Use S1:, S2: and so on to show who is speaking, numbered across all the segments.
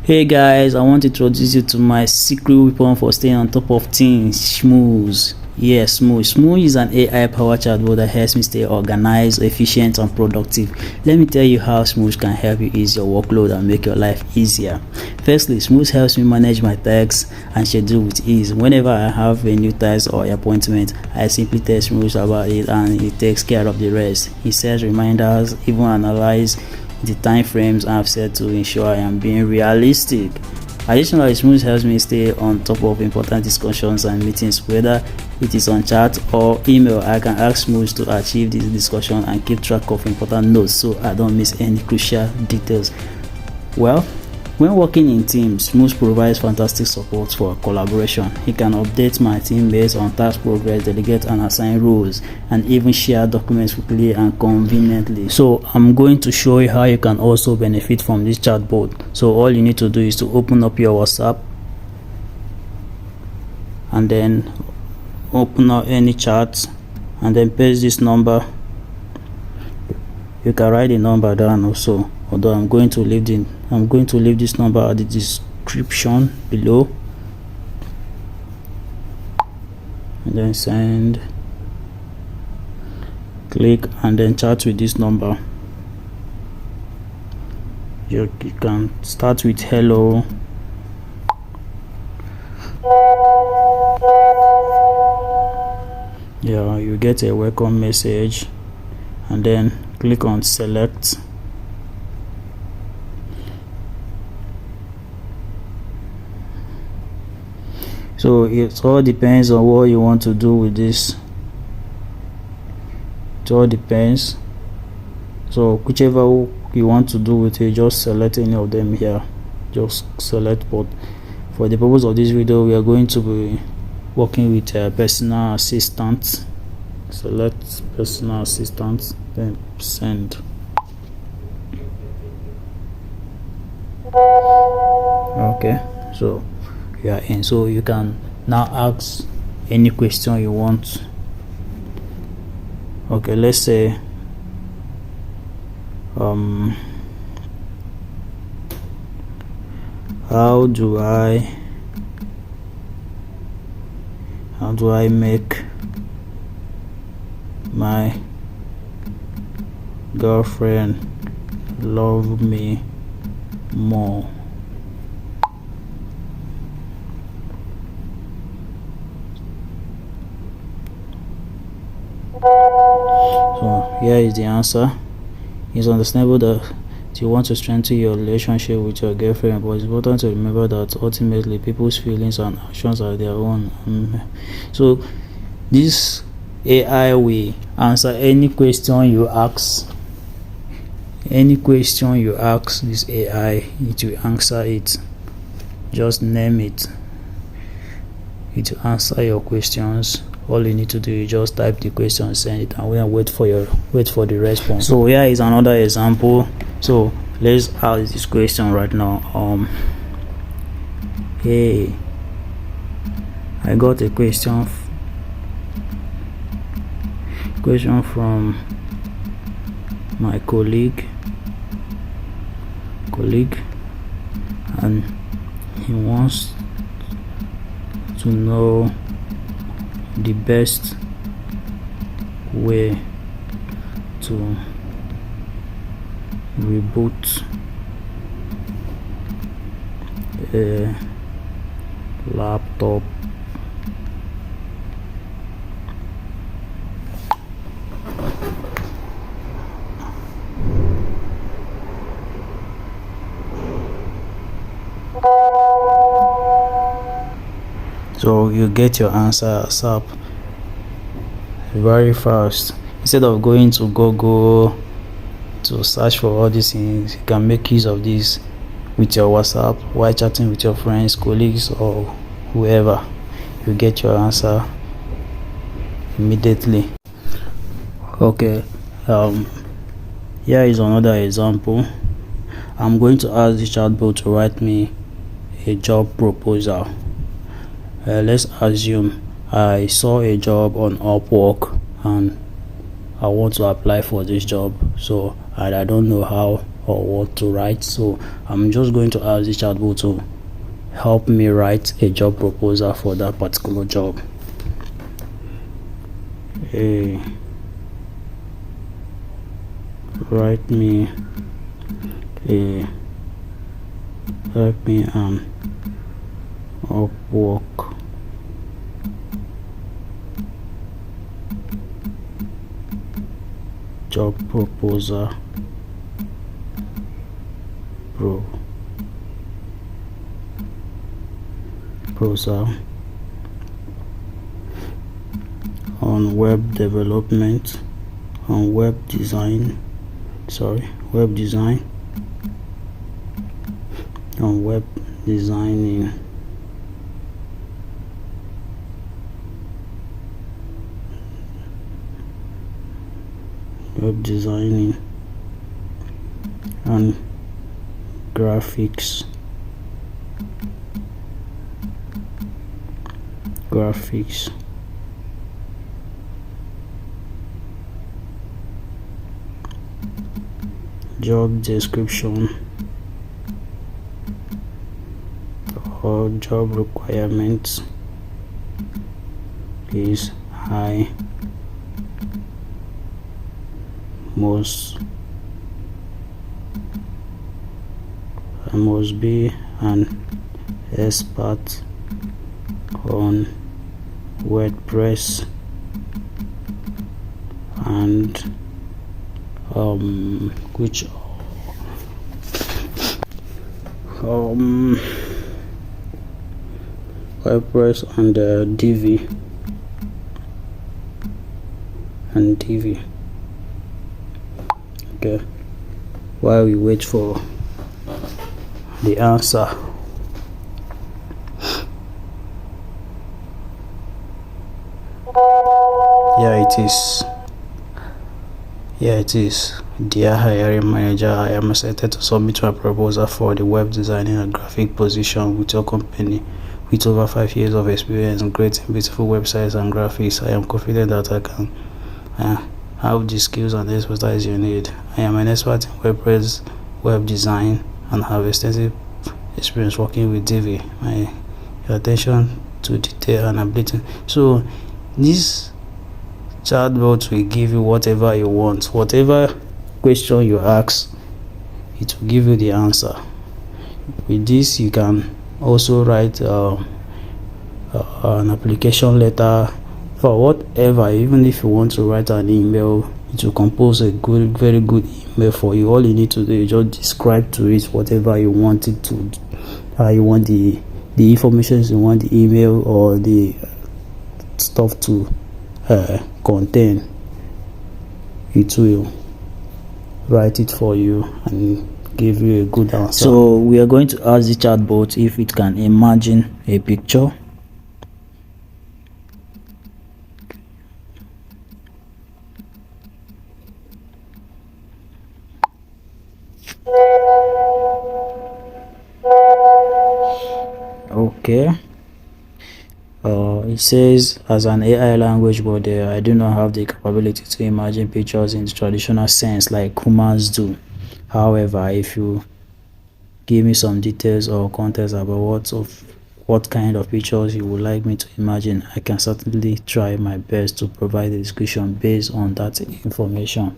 S1: Hey guys, I want to introduce you to my secret weapon for staying on top of things, Shmooz. Yes, Shmooz. Shmooz is an AI powered chatbot that helps me stay organized, efficient, and productive. Let me tell you how Shmooz can help you ease your workload and make your life easier. Firstly, Shmooz helps me manage my tasks and schedule with ease. Whenever I have a new task or appointment, I simply tell Shmooz about it and it takes care of the rest. He sets reminders, even analyze the time frames I've set to ensure I am being realistic. Additionally, Shmooz helps me stay on top of important discussions and meetings, whether it is on chat or email. I can ask Shmooz to achieve this discussion and keep track of important notes so I don't miss any crucial details. Well, when working in teams, Shmooz provides fantastic support for collaboration. He can update my teammates on task progress, delegate and assign roles, and even share documents quickly and conveniently. So I'm going to show you how you can also benefit from this chatbot. So all you need to do is to open up your WhatsApp and then open up any chat and then paste this number. You can write the number down also, although I'm going to leave this number at the description below, and then send, click, and then chat with this number. You can start with hello, yeah, you get a welcome message, and then click on select. So it all depends on what you want to do with this. It all depends. So whichever you want to do with it, just select any of them here. Just select. But for the purpose of this video, we are going to be working with a personal assistant. Select personal assistant, then send. Okay, so yeah, and so you can now ask any question you want. Okay, let's say how do I make my girlfriend love me more? So here is the answer. It's understandable that you want to strengthen your relationship with your girlfriend, but it's important to remember that ultimately people's feelings and actions are their own. So this AI will answer any question you ask. Any question you ask this AI, it will answer it. Just name it. It will answer your questions. All you need to do is just type the question, send it, and wait for the response. So here is another example. So let's ask this question right now. Hey, I got a question from my colleague, and he wants to know the best way to reboot a laptop. So you get your answer ASAP, very fast. Instead of going to Google to search for all these things, you can make use of this with your WhatsApp while chatting with your friends, colleagues, or whoever. You get your answer immediately. Okay, here is another example. I'm going to ask the chatbot to write me a job proposal. Let's assume I saw a job on Upwork and I want to apply for this job, so I don't know how or what to write. So I'm just going to ask the chatbot to help me write a job proposal for that particular job. Write me an Upwork job proposal on web development, on web designing, and graphics job description or job requirements is I must be an expert on WordPress and WordPress and Divi. Okay, while we wait for the answer. Here it is. Dear hiring manager, I am excited to submit my proposal for the web designing and graphic position with your company. With over 5 years of experience in creating beautiful websites and graphics, I am confident that I can have the skills and expertise you need. I am an expert in WordPress, web design, and have extensive experience working with Divi. My attention to detail and ability. So this chatbot will give you whatever you want, whatever question you ask, it will give you the answer. With this, you can also write an application letter for whatever. Even if you want to write an email, it will compose a very good email for you. All you need to do is just describe to it whatever you want it to, how you want the information you want the email or the stuff to contain. It will write it for you and give you a good answer. So we are going to ask the chatbot if it can imagine a picture. Okay. It says, as an AI language model, I do not have the capability to imagine pictures in the traditional sense like humans do. However, if you give me some details or context about what kind of pictures you would like me to imagine, I can certainly try my best to provide a description based on that information.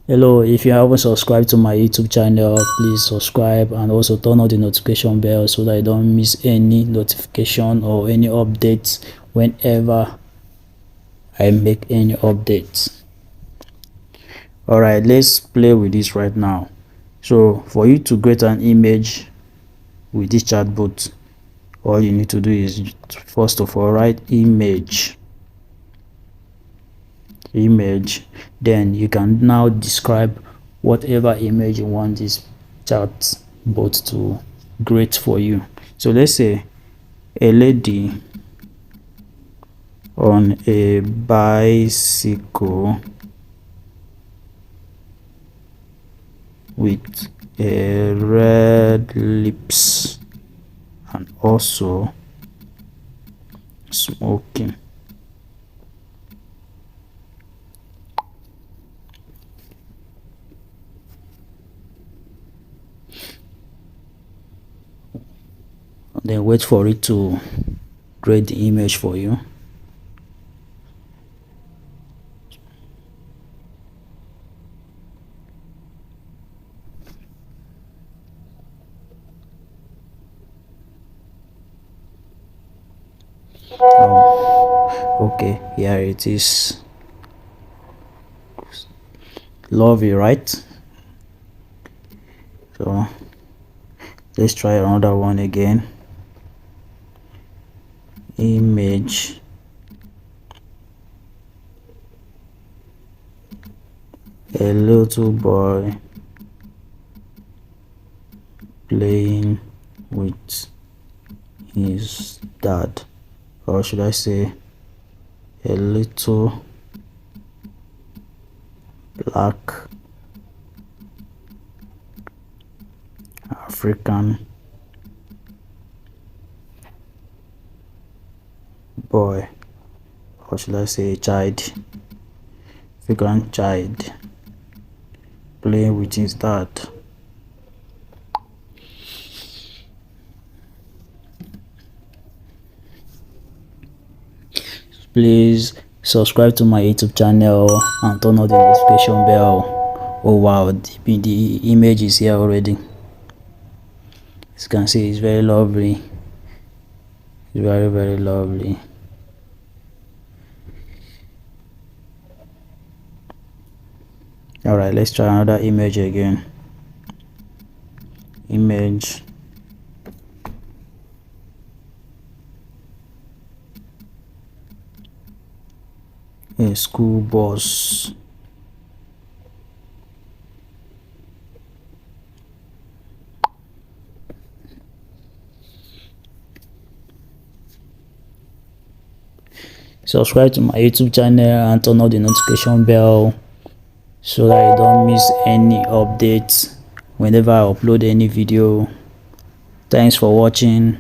S1: Hello, if you haven't subscribed to my YouTube channel, please subscribe and also turn on the notification bell so that you don't miss any notification or any updates whenever I make any updates. Alright, let's play with this right now. So for you to create an image with this chatbot, all you need to do is, first of all, write image, then you can now describe whatever image you want this chatbot to create for you. So let's say a lady on a bicycle with a red lips and also smoking. then wait for it to create the image for you. Okay, here it is. Lovely, right? So let's try another one again. Image, a little boy playing with his dad, or should I say a little black African boy, or should I say child, African child playing with his dad. Please subscribe to my YouTube channel and turn on the notification bell. Oh wow, the image is here already. As you can see, it's very lovely. It's very lovely. Alright, let's try another image again. Image, a school bus. Subscribe to my YouTube channel and turn on the notification bell so that you don't miss any updates whenever I upload any video. Thanks for watching.